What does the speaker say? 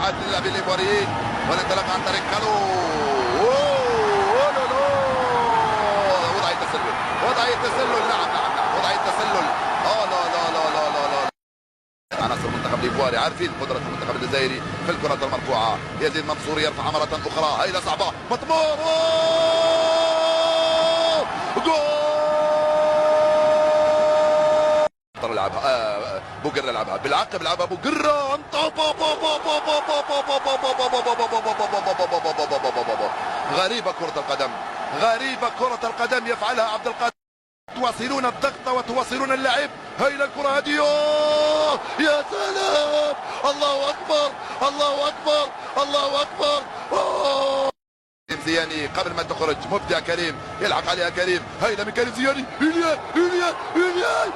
المفتوحات للاعبين الايفواريين، والانطلاق عن طريق كالو. وضعية التسلل، وضعية التسلل، نعم وضعية التسلل. لا لا لا لا لا لا. عناصر المنتخب الايفواري عارفين قدرة المنتخب الجزائري في الكرة المرفوعة. يزيد منصور يرفع مرة أخرى، هيلة صعبة، مطمور، جول. لعبها بوقرة، لعبها بالعقب، لعبها بوقرة، غريبة كرة القدم، غريبة كرة القدم يفعلها عبد القادر. تواصلون الضغط وتواصلون اللعب. هيلا الكرة هذه، يا سلام، الله أكبر الله أكبر الله أكبر. زياني قبل ما تخرج، مبدع كريم، يلعب عليها كريم، هيلا من كريم زياني، إليان إليان إليان.